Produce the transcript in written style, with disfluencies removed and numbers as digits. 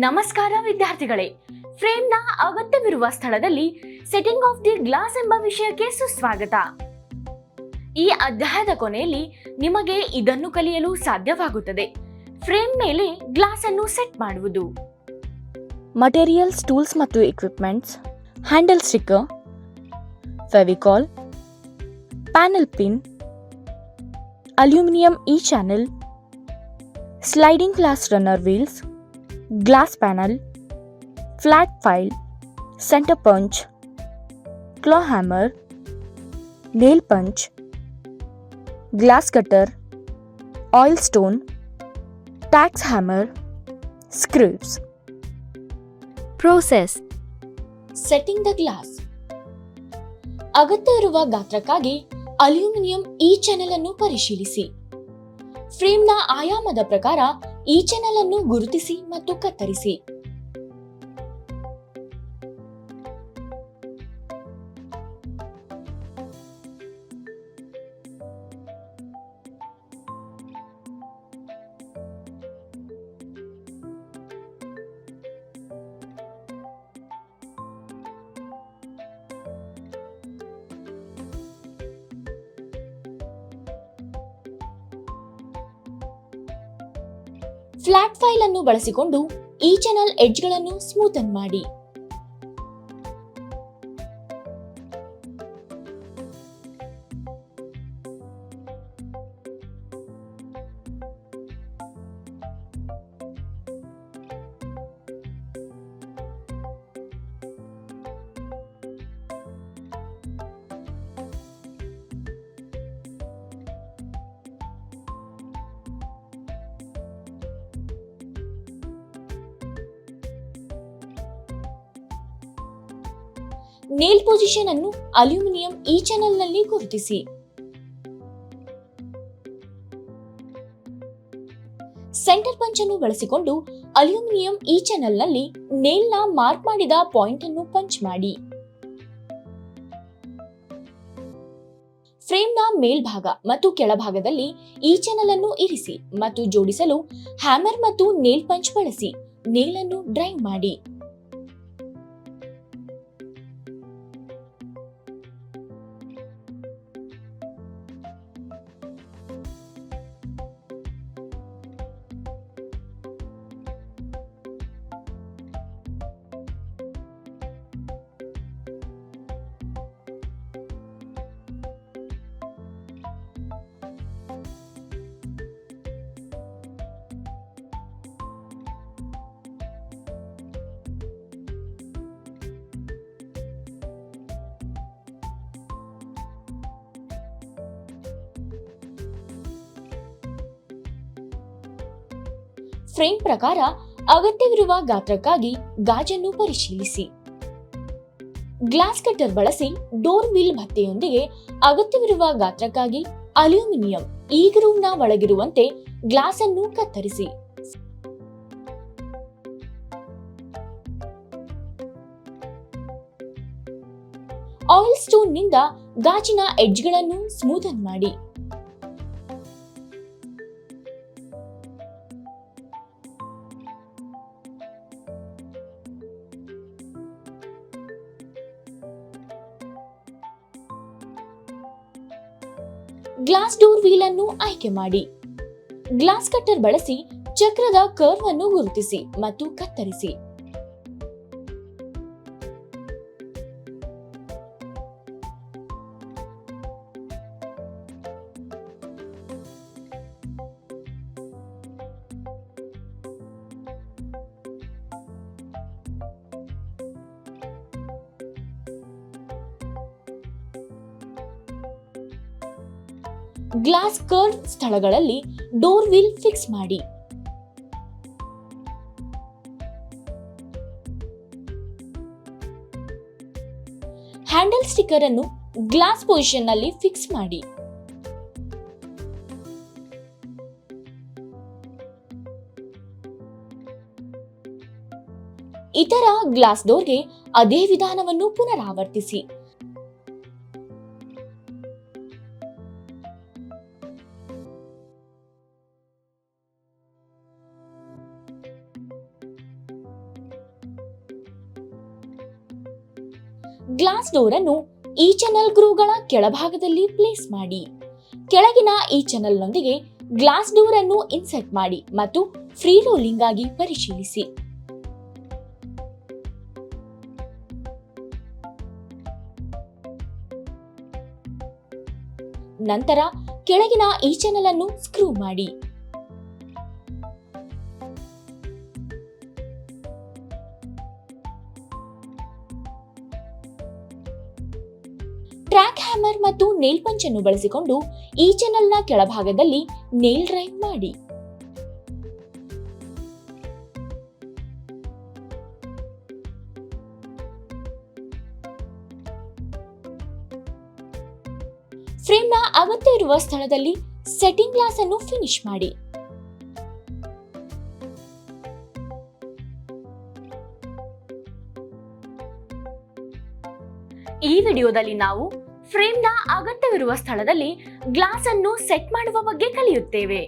ನಮಸ್ಕಾರ ವಿದ್ಯಾರ್ಥಿಗಳೇ, ಫ್ರೇಮ್ನ ಅಗತ್ಯವಿರುವ ಸ್ಥಳದಲ್ಲಿ ಸೆಟ್ಟಿಂಗ್ ಆಫ್ ದಿ ಗ್ಲಾಸ್ ಎಂಬ ವಿಷಯಕ್ಕೆ ಸುಸ್ವಾಗತ. ಈ ಅಧ್ಯಾಯದ ಕೊನೆಯಲ್ಲಿ ನಿಮಗೆ ಇದನ್ನು ಕಲಿಯಲು ಸಾಧ್ಯವಾಗುತ್ತದೆ. ಫ್ರೇಮ್ ಮೇಲೆ ಗ್ಲಾಸ್ ಅನ್ನು ಸೆಟ್ ಮಾಡುವುದು. ಮಟೀರಿಯಲ್ಸ್, ಟೂಲ್ಸ್ ಮತ್ತು equipments, handle sticker, Fevicol, panel pin, aluminium channel, sliding glass runner wheels, glass panel, flat file, center punch, claw hammer, nail punch, glass cutter, oil stone, tax hammer, screws. Process: setting the glass. ಅಗತ್ಯ ಇರುವ ಗಾತ್ರಕ್ಕಾಗಿ aluminium channel ಅನ್ನು ಪರಿಶೀಲಿಸಿ. ಫ್ರೇಮ್ನ ಆಯಾಮದ ಪ್ರಕಾರ ಈ channel ಅನ್ನು ಗುರುತಿಸಿ ಮತ್ತು ಕತ್ತರಿಸಿ. ಫ್ಲಾಟ್ ಫೈಲ್ ಅನ್ನು ಬಳಸಿಕೊಂಡು ಈ ಚಾನೆಲ್ ಎಡ್ಜ್ಗಳನ್ನು ಸ್ಮೂತನ್ ಮಾಡಿ. ನೇಲ್ ಪೊಸಿಷನ್ ಅನ್ನು ಅಲ್ಯೂಮಿನಿಯಂ ಚಾನೆಲ್ ನಲ್ಲಿ ಗುರುತಿಸಿ. ಸೆಂಟರ್ ಪಂಚ್ ಅನ್ನು ಬಳಸಿಕೊಂಡು ಅಲ್ಯೂಮಿನಿಯಂ ಚಾನೆಲ್ ನಲ್ಲಿ ನೇಲ್ ನ ಮಾರ್ಕ್ ಮಾಡಿದ ಪಾಯಿಂಟ್ ಅನ್ನು ಪಂಚ್ ಮಾಡಿ. ಫ್ರೇಮ್ ನ ಮೇಲ್ಭಾಗ ಮತ್ತು ಕೆಳಭಾಗದಲ್ಲಿ ಈ ಚಾನೆಲ್ ಅನ್ನು ಇರಿಸಿ ಮತ್ತು ಜೋಡಿಸಲು ಹ್ಯಾಮರ್ ಮತ್ತು ನೇಲ್ ಪಂಚ್ ಬಳಸಿ ನೇಲ್ ಅನ್ನು ಡ್ರೈವ್ ಮಾಡಿ. ಫ್ರೇಮ್ ಪ್ರಕಾರ ಅಗತ್ಯವಿರುವ ಗಾತ್ರಕ್ಕಾಗಿ ಗಾಜನ್ನು ಪರಿಶೀಲಿಸಿ. ಗ್ಲಾಸ್ ಕಟ್ಟರ್ ಬಳಸಿ ಡೋರ್ ವೀಲ್ ಭತ್ತೆಯೊಂದಿಗೆ ಅಗತ್ಯವಿರುವ ಗಾತ್ರಕ್ಕಾಗಿ ಅಲ್ಯೂಮಿನಿಯಂ ಗ್ರೂವ್ ನ ಒಳಗಿರುವಂತೆ ಗ್ಲಾಸ್ ಅನ್ನು ಕತ್ತರಿಸಿ. ಆಯಿಲ್ ಸ್ಟೋನ್ ನಿಂದ ಗಾಜಿನ ಎಡ್ಜ್ಗಳನ್ನು ಸ್ಮೂತನ್ ಮಾಡಿ. ಗ್ಲಾಸ್ ಡೋರ್ ವೀಲ್ ಅನ್ನು ಆಯ್ಕೆ ಮಾಡಿ. ಗ್ಲಾಸ್ ಕಟ್ಟರ್ ಬಳಸಿ ಚಕ್ರದ ಕರ್ವ್ ಅನ್ನು ಗುರುತಿಸಿ ಮತ್ತು ಕತ್ತರಿಸಿ. ಗ್ಲಾಸ್ ಕರ್ವ್ ಸ್ಥಳಗಳಲ್ಲಿ ಡೋರ್ ವೀಲ್ ಫಿಕ್ಸ್ ಮಾಡಿ. ಹ್ಯಾಂಡಲ್ ಸ್ಟಿಕ್ಕರ್ ಅನ್ನು ಗ್ಲಾಸ್ ಪೊಸಿಷನ್ ನಲ್ಲಿ ಫಿಕ್ಸ್ ಮಾಡಿ. ಇತರ ಗ್ಲಾಸ್ ಡೋರ್ಗೆ ಅದೇ ವಿಧಾನವನ್ನು ಪುನರಾವರ್ತಿಸಿ. ಗ್ಲಾಸ್ ಡೋರ್ ಅನ್ನು ಈ ಚಾನೆಲ್ ಗ್ರೂಗಳ ಕೆಳಭಾಗದಲ್ಲಿ ಪ್ಲೇಸ್ ಮಾಡಿ. ಕೆಳಗಿನ ಈ ಚಾನೆಲ್ನೊಂದಿಗೆ ಗ್ಲಾಸ್ ಡೋರ್ ಅನ್ನು ಇನ್ಸರ್ಟ್ ಮಾಡಿ ಮತ್ತು ಫ್ರೀ ರೋಲಿಂಗ್ ಆಗಿ ಪರಿಶೀಲಿಸಿ. ನಂತರ ಕೆಳಗಿನ ಈ ಚಾನೆಲ್ ಅನ್ನು ಸ್ಕ್ರೂ ಮಾಡಿ. ಟ್ರ್ಯಾಕ್ ಹ್ಯಾಮರ್ ಮತ್ತು ನೇಲ್ ಪಂಚ್ ಅನ್ನು ಬಳಸಿಕೊಂಡು ಈ ಚಾನೆಲ್ನ ಕೆಳಭಾಗದಲ್ಲಿ ನೇಲ್ ಡ್ರೈವ್ ಮಾಡಿ. ಫ್ರೇಮ್ನ ಅಗತ್ಯವಿರುವ ಸ್ಥಳದಲ್ಲಿ ಸೆಟ್ಟಿಂಗ್ ಗ್ಲಾಸ್ ಅನ್ನು ಫಿನಿಶ್ ಮಾಡಿ. ಈ ವಿಡಿಯೋದಲ್ಲಿ ನಾವು ಫ್ರೇಮ್ನ ಅಗತ್ಯವಿರುವ ಸ್ಥಳದಲ್ಲಿ ಗ್ಲಾಸ್ ಅನ್ನು ಸೆಟ್ ಮಾಡುವ ಬಗ್ಗೆ ಕಲಿಯುತ್ತೇವೆ.